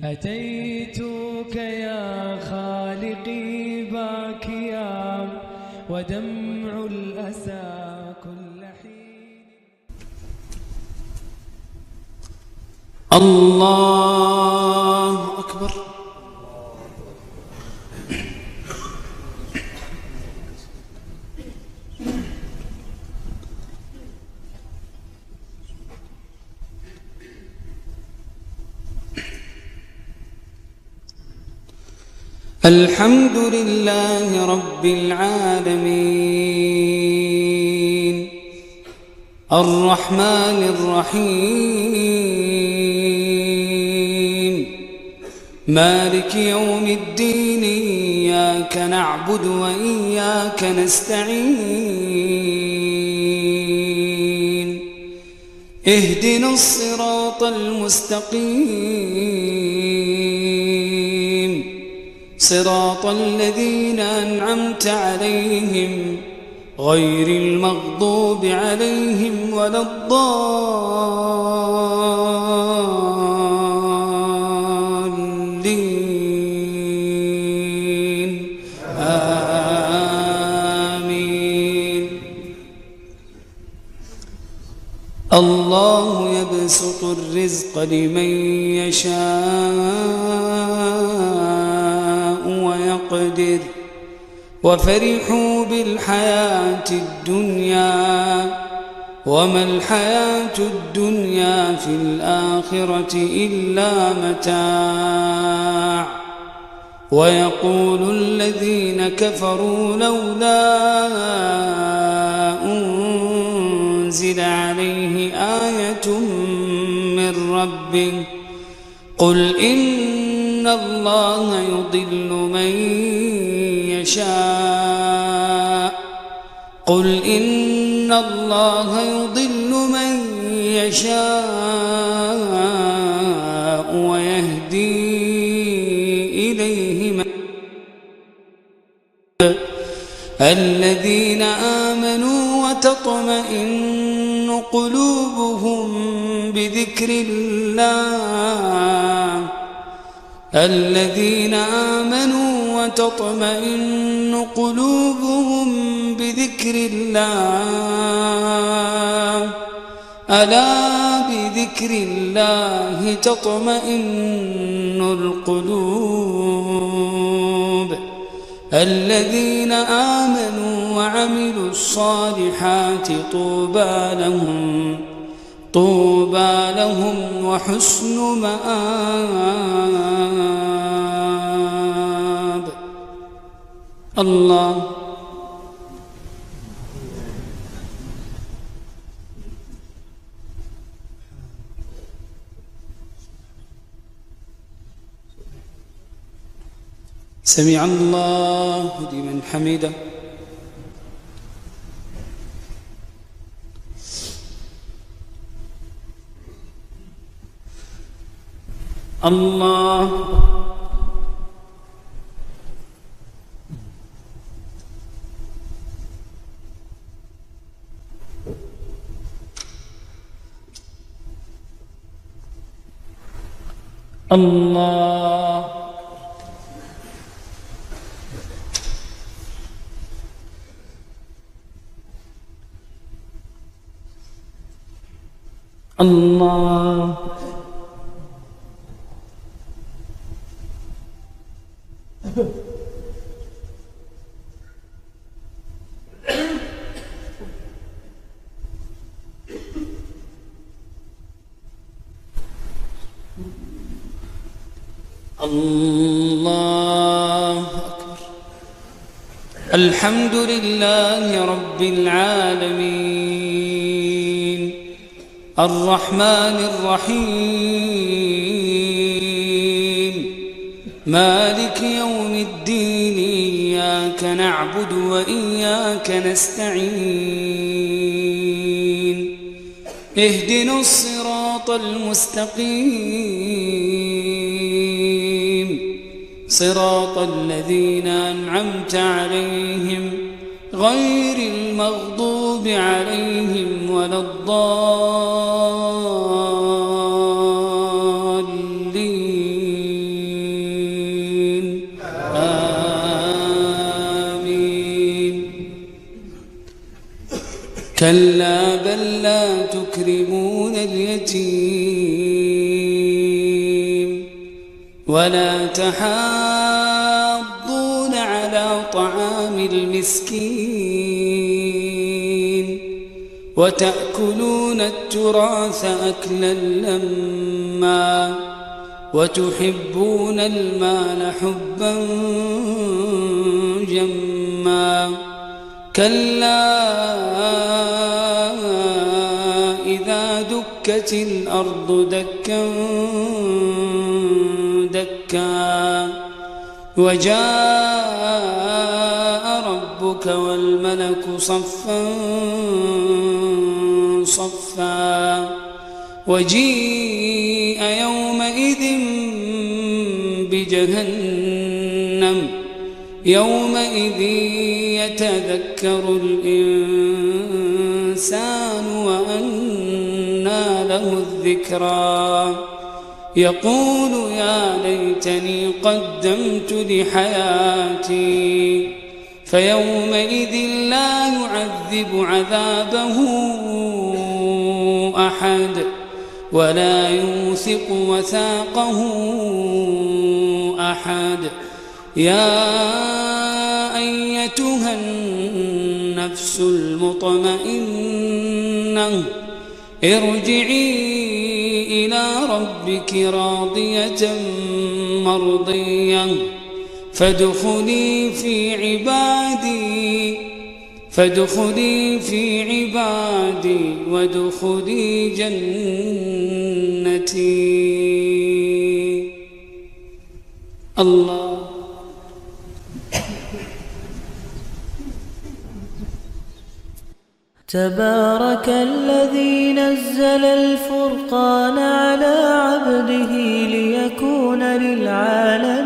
أتيتك يا خالقي باكيا ودمع الأسى كل حين. الله أكبر. الحمد لله رب العالمين الرحمن الرحيم مالك يوم الدين إياك نعبد وإياك نستعين اهدنا الصراط المستقيم صراط الذين أنعمت عليهم غير المغضوب عليهم ولا الضالين آمين. الله يبسط الرزق لمن يشاء ويقدر وفرحوا بالحياة الدنيا وما الحياة الدنيا في الآخرة إلا متاع ويقول الذين كفروا لولا أنزل عليه آية من ربه قل إن الله يضل من يشاء قل إن الله يضل من يشاء ويهدي إليه من الذين آمنوا وتطمئن قلوبهم بذكر الله الذين آمنوا وتطمئن قلوبهم بذكر الله ألا بذكر الله تطمئن القلوب الذين آمنوا وعملوا الصالحات طوبى لهم وحسن مآب. الله سمع الله لمن حمده. الله الله الله الله أكبر. الحمد لله رب العالمين الرحمن الرحيم مالك يوم الدين إياك نعبد وإياك نستعين اهدنا الصراط المستقيم صراط الذين أنعمت عليهم غير المغضوب عليهم ولا الضالين كلا بل لا تكرمون اليتيم ولا تحاضون على طعام المسكين وتأكلون التراث أكلا لما وتحبون المال حبا جما كلا إذا دكت الأرض دكا دكا وجاء ربك والملك صفا صفا وجيء يومئذ بجهنم يومئذ يتذكر الإنسان وأنى له الذكرى يقول يا ليتني قدمت لحياتي فيومئذ لا يعذب عذابه أحد ولا يوثق وثاقه أحد يا أيتها النفس المطمئنة ارجعي إلى ربك راضية مرضية فادخلي في عبادي وادخلي جنتي. الله. تبارك الذي نزل الفرقان على عبده ليكون للعالمين